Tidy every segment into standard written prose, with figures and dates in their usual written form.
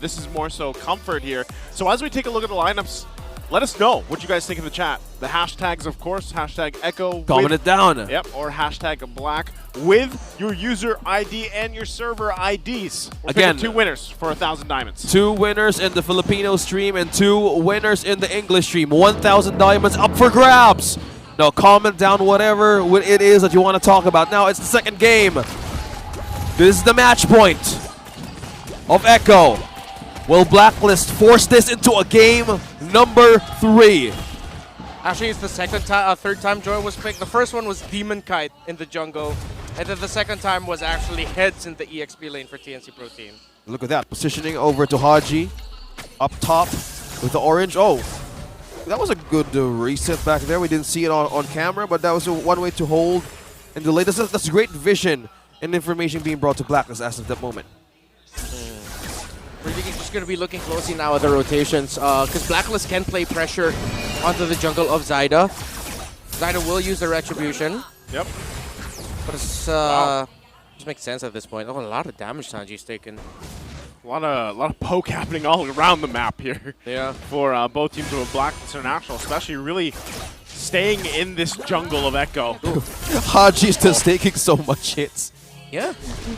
This is more so comfort here. So as we take a look at the lineups, let us know what you guys think in the chat. The hashtags, of course, hashtag Echo. Comment it down. Yep, or hashtag Black with your user ID and your server IDs. We're Again, picking 2 winners for 1,000 diamonds. 2 winners in the Filipino stream and 2 winners in the English stream. 1,000 diamonds up for grabs. Now comment down whatever it is that you want to talk about. Now it's the second game. This is the match point of Echo. Will Blacklist force this into a game number 3? Actually, it's the third time Joy was picked. The first one was Demon Kite in the jungle, and then the second time was actually Heads in the EXP lane for TNC Pro Team. Look at that, positioning over to Haji, up top with the orange. Oh, that was a good reset back there. We didn't see it on camera, but that was one way to hold and delay. That's great vision and information being brought to Blacklist as of that moment. We're just going to be looking closely now at the rotations, because Blacklist can play pressure onto the jungle of Zyda. Zyda will use the Retribution. Yep. But it's just makes sense at this point. Oh, a lot of damage Sanji's taken. A lot of poke happening all around the map here. Yeah. For both teams of Blacklist International, especially really staying in this jungle of Echo. Haji's just taking so much hits. Yeah.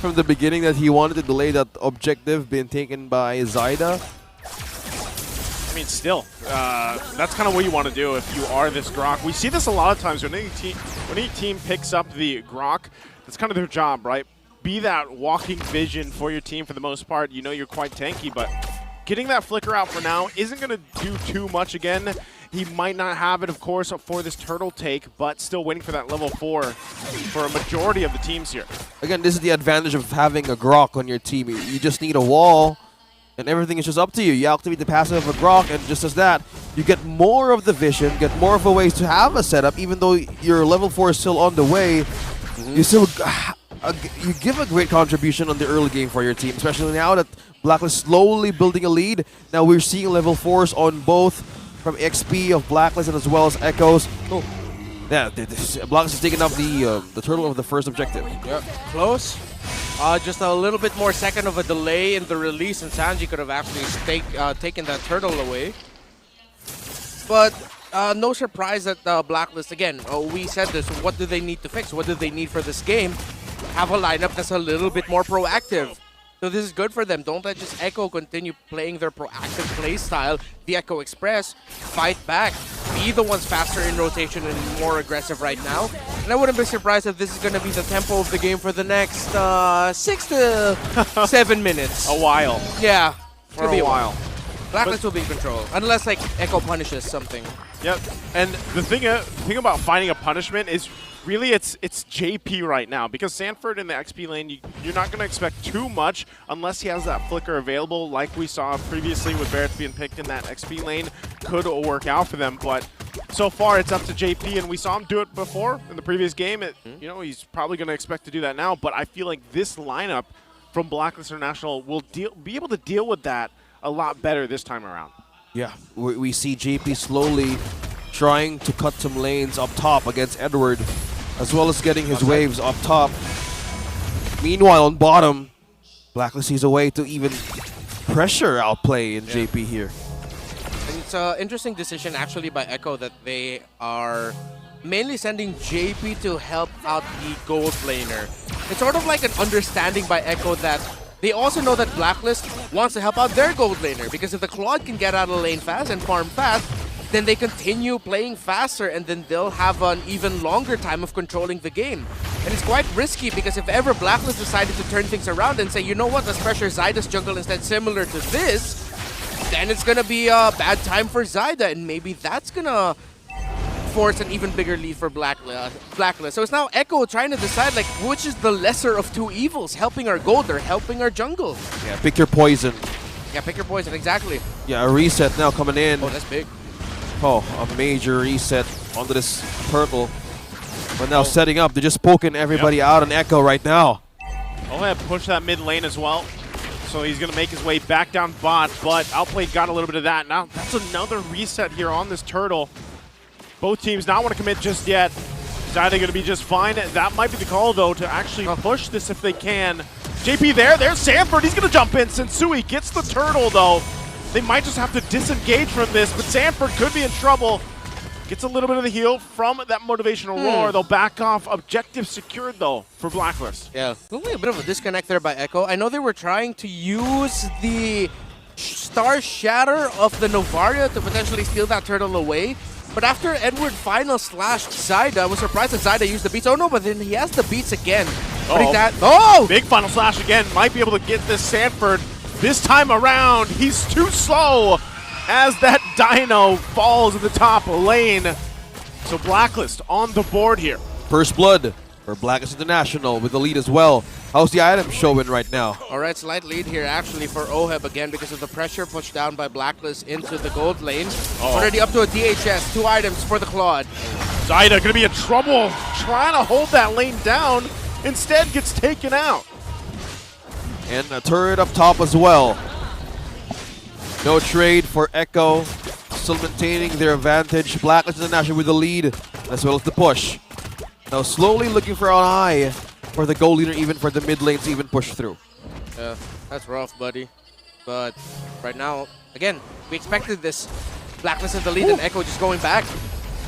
From the beginning that he wanted to delay that objective being taken by Zyda. I mean, still, that's kind of what you want to do if you are this Grok. We see this a lot of times when any team picks up the Grok. That's kind of their job, right? Be that walking vision for your team for the most part. You know you're quite tanky, but getting that flicker out for now isn't going to do too much again. He might not have it, of course, for this turtle take, but still waiting for that level 4 for a majority of the teams here. Again, this is the advantage of having a Grok on your team. You just need a wall, and everything is just up to you. You activate the passive of a Grok, and just as that, you get more of the vision, get more of a ways to have a setup, even though your level 4 is still on the way. You still you give a great contribution on the early game for your team, especially now that Blacklist slowly building a lead. Now we're seeing level 4s on both from XP of Blacklist and as well as Echoes. Oh, yeah, Blacklist is taking up the turtle of the first objective. Yeah, close. Just a little bit more second of a delay in the release, and Sanji could have actually taken that turtle away. But no surprise that Blacklist, again, we said this, what do they need to fix? What do they need for this game? Have a lineup that's a little bit more proactive. So this is good for them. Don't let just Echo continue playing their proactive play style. The Echo Express, fight back. Be the ones faster in rotation and more aggressive right now. And I wouldn't be surprised if this is going to be the tempo of the game for the next 6 to 7 minutes. A while. Yeah. For a while. Blacklist will be in control, unless like Echo punishes something. Yep. And the thing about finding a punishment is really it's JP right now, because Sanford in the XP lane, you're not going to expect too much unless he has that flicker available, like we saw previously with Barrett being picked in that XP lane. Could work out for them, but so far it's up to JP, and we saw him do it before in the previous game. You know, he's probably going to expect to do that now, but I feel like this lineup from Blacklist International will be able to deal with that a lot better this time around. Yeah, we see JP slowly trying to cut some lanes up top against Edward, as well as getting his waves up top. Meanwhile, on bottom, Blacklist sees a way to even pressure outplay in JP here. And it's an interesting decision actually by Echo that they are mainly sending JP to help out the gold laner. It's sort of like an understanding by Echo that they also know that Blacklist wants to help out their gold laner, because if the Claude can get out of the lane fast and farm fast, then they continue playing faster, and then they'll have an even longer time of controlling the game. And it's quite risky, because if ever Blacklist decided to turn things around and say, you know what, let's pressure Zyda's jungle instead, similar to this, then it's going to be a bad time for Zyda, and maybe that's going to force an even bigger lead for Blacklist. So it's now Echo trying to decide, like, which is the lesser of two evils, helping our gold or helping our jungle. Yeah, pick your poison. Yeah, pick your poison, exactly. Yeah, a reset now coming in. Oh, that's big. Oh, a major reset onto this turtle. But now setting up, they're just poking everybody out on Echo right now. Oh, yeah, push that mid lane as well. So he's going to make his way back down bot, but Outplay got a little bit of that. Now that's another reset here on this turtle. Both teams not want to commit just yet. Zyda going to be just fine. That might be the call, though, to actually push this if they can. JP there's Sanford, he's gonna jump in. Sensui gets the turtle though. They might just have to disengage from this, but Sanford could be in trouble. Gets a little bit of the heal from that motivational roar. They'll back off. Objective secured though for Blacklist. Yeah, only a bit of a disconnect there by Echo. I know they were trying to use the Star Shatter of the Novaria to potentially steal that turtle away. But after Edward final slashed Zyda, I was surprised that Zyda used the beats. Oh no, but then he has the beats again. Big final slash again. Might be able to get this Sanford. This time around, he's too slow as that Dino falls in the top lane. So Blacklist on the board here. First blood for Blacklist International with the lead as well. How's the item showing right now? Alright, slight lead here actually for OHEB again because of the pressure pushed down by Blacklist into the gold lane. Already up to a DHS, 2 items for the Claude. Zyda gonna be in trouble trying to hold that lane down. Instead gets taken out. And a turret up top as well. No trade for Echo. Still maintaining their advantage. Blacklist International with the lead as well as the push. Now slowly looking for an eye for the goal leader, even for the mid lane to even push through. Yeah, that's rough, buddy. But right now, again, we expected this. Blacklist in the lead and Echo just going back.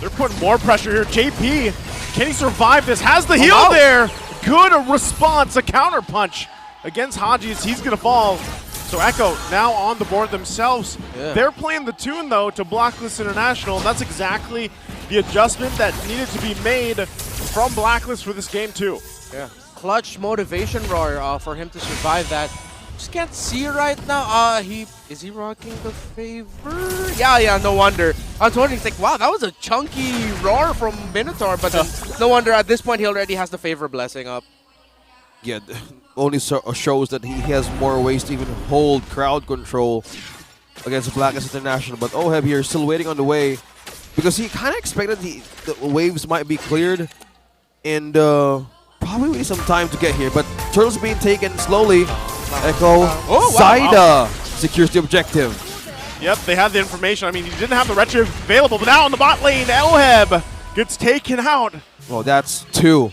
They're putting more pressure here. JP, can he survive this? Has the heal there. Good response, a counter punch against Haji's. He's gonna fall. So Echo now on the board themselves. Yeah. They're playing the tune though to Blacklist International, and that's exactly the adjustment that needed to be made from Blacklist for this game too. Yeah. Clutch motivation roar for him to survive that. Just can't see right now. Is he rocking the favor? Yeah, no wonder. I was wondering, it's like, wow, that was a chunky roar from Minotaur, but then no wonder at this point he already has the favor blessing up. Yeah, only shows that he has more ways to even hold crowd control against Blacklist International. But OHEB here still waiting on the way because he kind of expected the waves might be cleared and probably wait some time to get here. But turtles being taken slowly. Echo, Zyda secures the objective. Yep, they have the information. I mean, he didn't have the retrieve available, but now on the bot lane, OHEB gets taken out. Well, that's 2.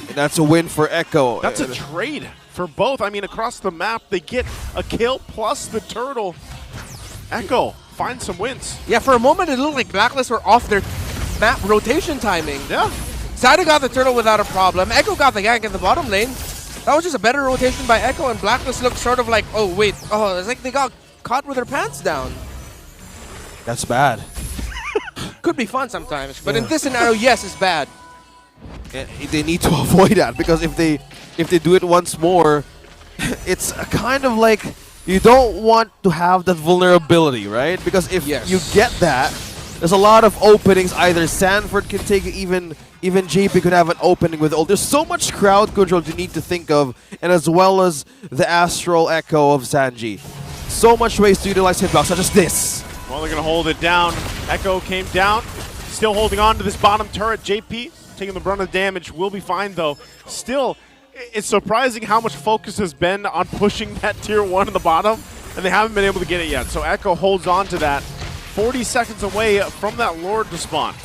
And that's a win for Echo. That's a trade for both. I mean, across the map, they get a kill plus the turtle. Echo finds some wins. Yeah, for a moment, it looked like Blacklist were off their map rotation timing. Yeah. Zyda got the turtle without a problem. Echo got the gank in the bottom lane. That was just a better rotation by Echo, and Blacklist looked sort of like, oh, wait. Oh, it's like they got caught with their pants down. That's bad. Could be fun sometimes, but in this scenario, yes, it's bad. And they need to avoid that because if they do it once more, it's a kind of like you don't want to have that vulnerability, right? Because if you get that, there's a lot of openings. Either Sanford can take it, even JP could have an opening with ult. There's so much crowd control you need to think of, and as well as the Astral Echo of Sanji. So much ways to utilize hitbox, such as this. Well, they're going to hold it down. Echo came down, still holding on to this bottom turret. JP taking the brunt of damage, will be fine though. Still, it's surprising how much focus has been on pushing that tier 1 in the bottom, and they haven't been able to get it yet. So Echo holds on to that. 40 seconds away from that Lord to spawn.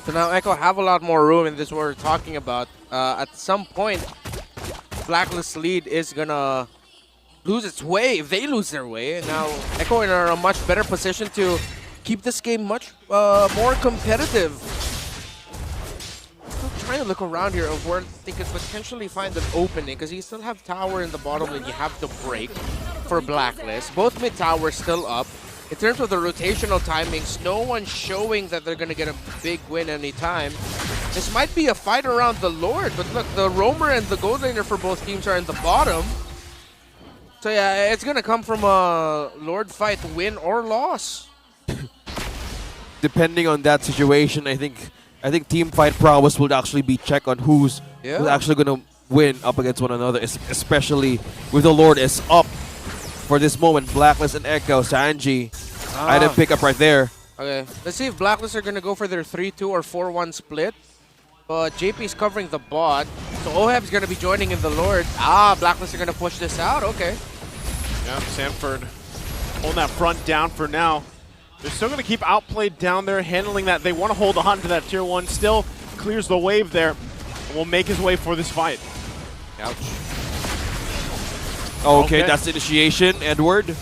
So now Echo have a lot more room, and this is what we're talking about. At some point, Blacklist's lead is gonna lose its way if they lose their way. Now Echo are in a much better position to keep this game much more competitive. Still trying to look around here of where they could potentially find an opening, because you still have tower in the bottom and you have the break for Blacklist. Both mid towers still up. In terms of the rotational timings, no one's showing that they're going to get a big win anytime. This might be a fight around the Lord, but look, the Roamer and the Gold Laner for both teams are in the bottom. So yeah, it's going to come from a Lord fight, win or loss. Depending on that situation, I think team fight prowess will actually be checked on who's actually going to win up against one another, especially with the Lord is up for this moment. Blacklist and Echo, Sanji, item pickup right there. Okay, let's see if Blacklist are going to go for their 3-2 or 4-1 split. But JP is covering the bot, so OHEB is going to be joining in the Lord. Blacklist are going to push this out, okay. Yeah, Sanford holding that front down for now. They're still going to keep outplayed down there, handling that. They want to hold on to that tier 1. Still clears the wave there and will make his way for this fight. Ouch. Okay, that's the initiation. Edward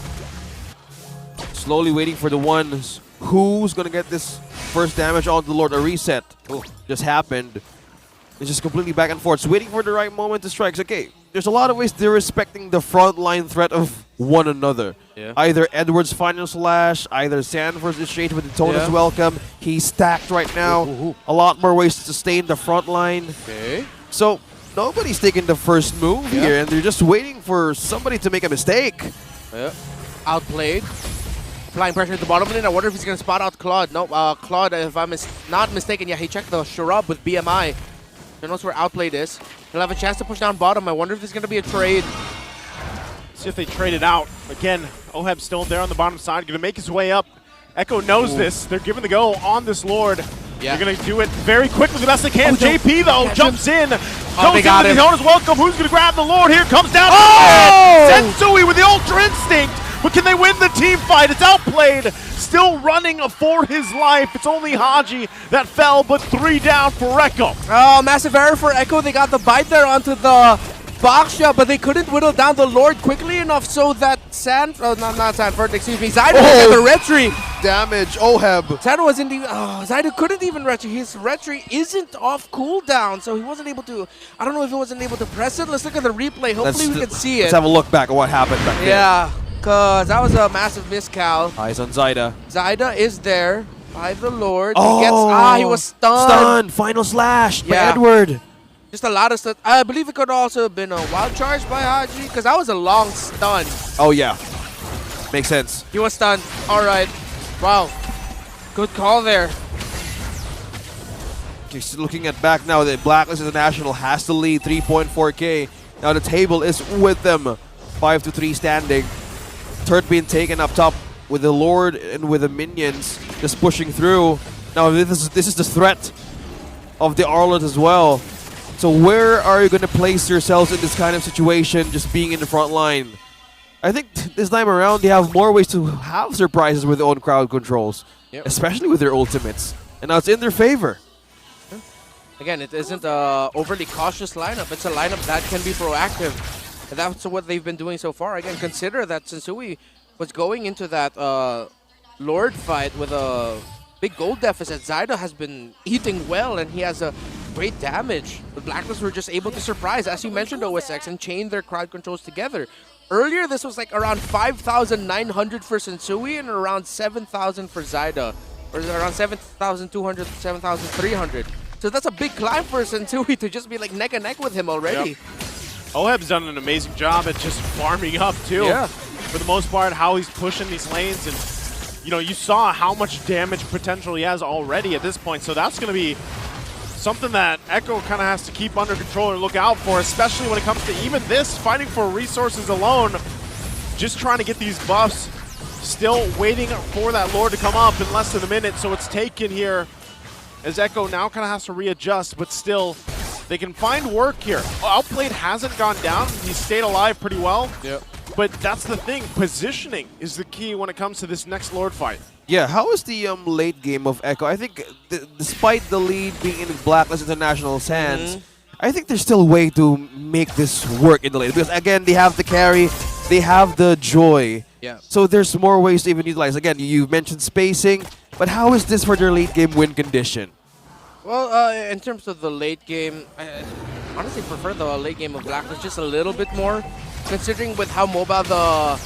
slowly waiting for the ones. Who's going to get this first damage on the Lord? A reset just happened. It's just completely back and forth. It's waiting for the right moment to strike. Okay, there's a lot of ways they're respecting the front line threat of one another. Yeah. Either Edward's final slash, either Sanford's initiation with the Daytona's welcome. He's stacked right now. A lot more ways to sustain the front line. Okay. So nobody's taking the first move here, and they're just waiting for somebody to make a mistake. Yeah. Outplayed. Applying pressure at the bottom lane. I wonder if he's going to spot out Claude. No, Claude, if I'm not mistaken, yeah, he checked the Sharab with BMI. He knows where outplayed is. He'll have a chance to push down bottom. I wonder if there's going to be a trade. See if they trade it out. Again, Oheb's still there on the bottom side, going to make his way up. Echo knows this. They're giving the go on this Lord. Yeah. They're going to do it very quickly, the best they can. JP, though, jumps in. They got him. Daytona's welcome. Who's going to grab the Lord? Here comes down. Sensui with the Ultra Instinct. But can they win the team fight? It's outplayed. Still running for his life. It's only Haji that fell, but 3 down for Echo. Oh, massive error for Echo. They got the bite there onto the Baksha, but they couldn't whittle down the Lord quickly enough so that not Sanford, excuse me, Zydo got the retry. Damage, Oheb. Zydo wasn't even, Zydo couldn't even retry. His retry isn't off cooldown, so he wasn't able to, I don't know if he wasn't able to press it. Let's look at the replay. Hopefully we can see it. Let's have a look back at what happened back there. Yeah, because that was a massive miscal. Eyes on Zyda. Zyda is there by the Lord. He was stunned. Stunned, final slash by Yeah. Edward. Just a lot of stuff. I believe it could also have been a wild charge by Haji, because that was a long stun. Oh yeah, makes sense. He was stunned. All right. Wow. Good call there. Just looking at back now, the Blacklist Internasional has to lead 3.4K. Now the table is with them, 5-3 standing. Third being taken up top with the Lord and with the minions just pushing through. Now this is the threat of the Arlot as well. So where are you going to place yourselves in this kind of situation, just being in the front line? I think this time around, they have more ways to have surprises with their own crowd controls, especially with their ultimates. And now it's in their favor. Again, it isn't an overly cautious lineup. It's a lineup that can be proactive. And that's what they've been doing so far. Again, consider that Sensui was going into that Lord fight with a big gold deficit. Zyda has been eating well, and he has a great damage. The Blacklist were just able to surprise, as you mentioned, OSX, and chain their crowd controls together. Earlier, this was like around 5,900 for Sensui and around 7,000 for Zyda. Or around 7,200, 7,300. So that's a big climb for Sensui to just be like neck and neck with him already. Oheb's done an amazing job at just farming up, too. Yeah. For the most part, how he's pushing these lanes. And, you know, you saw how much damage potential he has already at this point. So that's going to be something that Echo kind of has to keep under control and look out for, especially when it comes to even this, fighting for resources alone, just trying to get these buffs, still waiting for that Lord to come up in less than a minute, so it's taken here as Echo now kind of has to readjust, but still, they can find work here. Outplayed hasn't gone down, he's stayed alive pretty well, but that's the thing, positioning is the key when it comes to this next Lord fight. Yeah, how is the late game of Echo? I think despite the lead being in Blacklist International's hands, I think there's still a way to make this work in the late. Because again, they have the carry, they have the joy. Yeah. So there's more ways to even utilize. Again, you mentioned spacing, but how is this for their late game win condition? Well, in terms of the late game, I honestly prefer the late game of Blacklist just a little bit more, considering with how mobile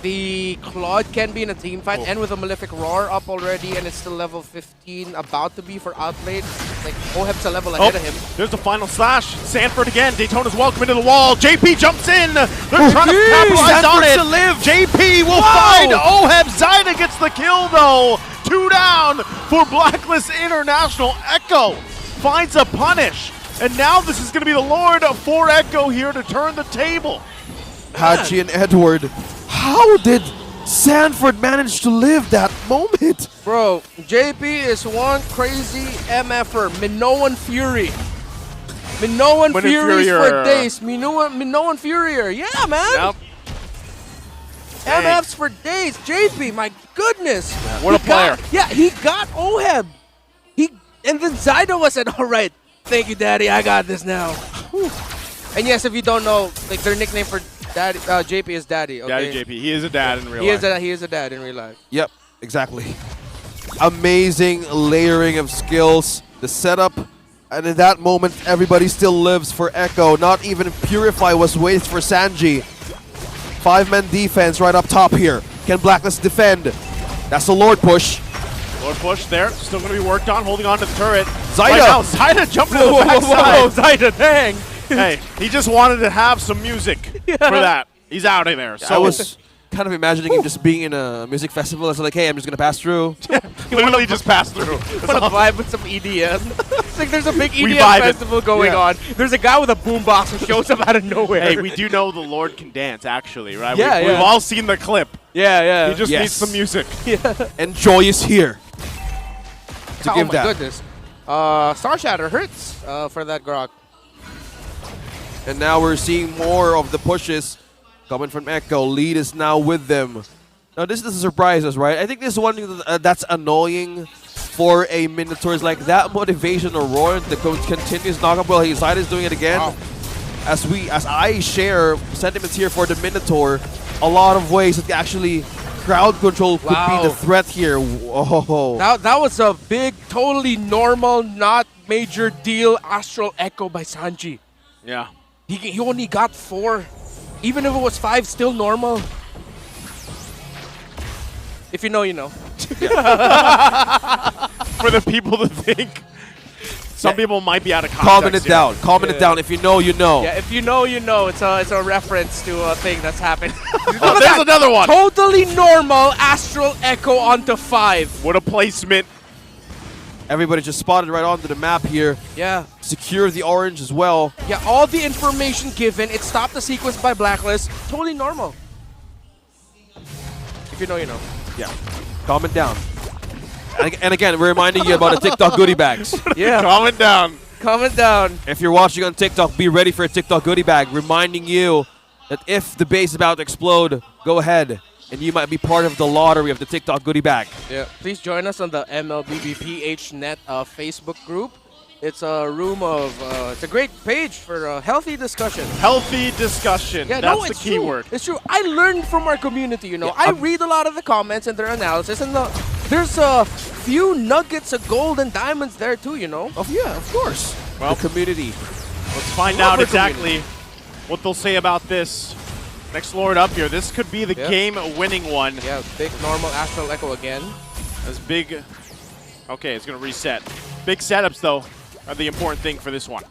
the Claude can be in a team fight, and with a Malefic Roar up already, and it's still level 15, about to be for Outplayed. Like, Oheb's a level ahead of him. There's the final slash. Sanford again. Daytona's welcome into the wall. JP jumps in. They're trying to capitalize on it. JP will find Oheb. Zyda gets the kill, though. 2 down for Blacklist International. Echo finds a punish. And now this is going to be the Lord for Echo here to turn the table. Haji and Edward, how did Sanford manage to live that moment? Bro, JP is one crazy MFer. Minoan Fury. Minoan Furies for days. Minoan Furier. Yeah, man. MFs for days. JP, my goodness. What a player. He got Oheb. And then Zydo was said, all right, thank you, Daddy. I got this now. And yes, if you don't know, like their nickname for Daddy, JP is Daddy. Okay? Daddy JP. He is a dad in real life. He is a dad in real life. Yep, exactly. Amazing layering of skills, the setup, and in that moment, everybody still lives for Echo. Not even Purify was waiting for Sanji. 5-man defense right up top here. Can Blacklist defend? That's the Lord push. Lord push there. Still going to be worked on, holding on to the turret. Zyda! Right now, Zyda jumping to the backside. Whoa, Zyda, dang! Hey, he just wanted to have some music for that. He's out of there. So I was kind of imagining him just being in a music festival. It's like, hey, I'm just gonna pass through. literally just passed through. Want to vibe with some EDM? It's like there's a big EDM vibing. festival going on. There's a guy with a boombox who shows up out of nowhere. Hey, we do know the Lord can dance, actually, right? Yeah, We've all seen the clip. yeah. He just Yes. needs some music. And Joy is here to Oh give my that. goodness. Star Shatter hurts for that Grok. And now we're seeing more of the pushes coming from Echo. Lead is now with them. Now this doesn't surprise us, right? I think this is one thing that's annoying for a Minotaur, is like that motivation Aurora, the continuous knockup. Well, Zyda is doing it again. Wow. As I share sentiments here for the Minotaur, a lot of ways that actually crowd control could be the threat here. Whoa. That was a big, totally normal, not major deal Astral Echo by Sanji. Yeah. He only got 4. Even if it was 5, still normal. If you know, you know. For the people to think. Some people might be out of context. Comment it down. Comment it down. If you know, you know. Yeah, if you know, you know. It's a reference to a thing that's happened. Oh, there's another one. Totally normal Astral Echo onto 5. What a placement. Everybody just spotted right onto the map here. Yeah. Secure the orange as well. Yeah, all the information given. It stopped the sequence by Blacklist. Totally normal. If you know, you know. Yeah. Comment down. And again, we're reminding you about the TikTok goodie bags. Yeah. Comment down. Comment down. If you're watching on TikTok, be ready for a TikTok goodie bag, reminding you that if the base is about to explode, go ahead, and you might be part of the lottery of the TikTok goodie bag. Yeah. Please join us on the MLBB PH Net Facebook group. It's a room of, it's a great page for healthy discussion. Healthy discussion. Yeah, That's no, the it's key true. word. It's true. I learned from our community, you know. Yeah, I read a lot of the comments and their analysis, and there's a few nuggets of gold and diamonds there too, you know. Oh yeah, of course. Well, the community. Let's find out exactly what they'll say about this. Next Lord up here. This could be the game-winning one. Yeah, big normal Astral Echo again. As big... Okay, it's going to reset. Big setups, though, are the important thing for this one.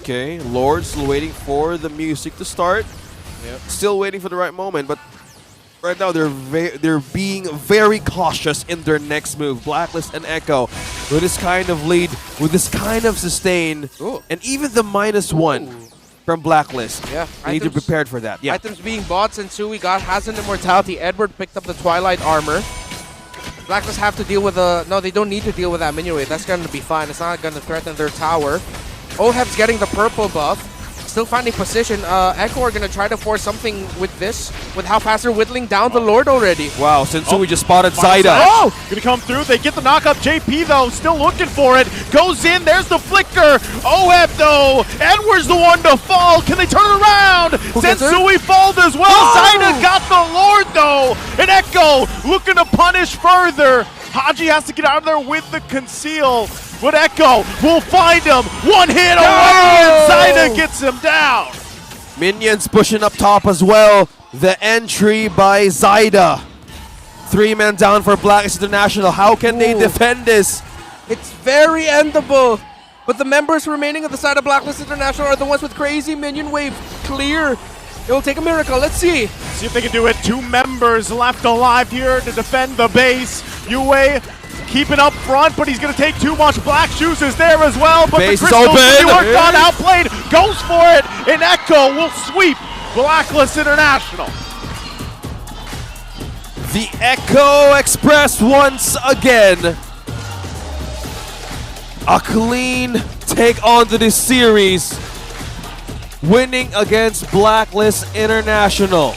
Okay, Lord still waiting for the music to start. Yep. Still waiting for the right moment, but right now they're being very cautious in their next move. Blacklist and Echo with this kind of lead, with this kind of sustain, and even the -1 from Blacklist. Yeah, they need to be prepared for that. Yeah. Items being bought since Sui got Hazard Immortality. Edward picked up the Twilight Armor. Blacklist have to deal with no, they don't need to deal with that minion wave. That's going to be fine. It's not going to threaten their tower. Oheb's getting the purple buff. Still finding position. Echo are going to try to force something with this, with how fast they're whittling down the Lord already. Wow, Sensui just spotted Zyda. Oh! Gonna come through. They get the knockup. JP, though, still looking for it. Goes in. There's the flicker. Oheb, though. Edward's the one to fall. Can they turn it around? Sensui falls as well. Zyda got the Lord, though. And Echo looking to punish further. Haji has to get out of there with the conceal. But Echo will find him. One hit away, and Zyda gets him down. Minions pushing up top as well. The entry by Zyda. 3 men down for Blacklist International. How can they defend this? It's very endable. But the members remaining on the side of Blacklist International are the ones with crazy minion wave clear. It will take a miracle. Let's see. See if they can do it. 2 members left alive here to defend the base. Yue keeping up front, but he's going to take too much. Black Shoes is there as well, but Base the crystals open. can be worked on, outplayed, goes for it, and Echo will sweep Blacklist International. The Echo Express once again. A clean take onto this series, winning against Blacklist International.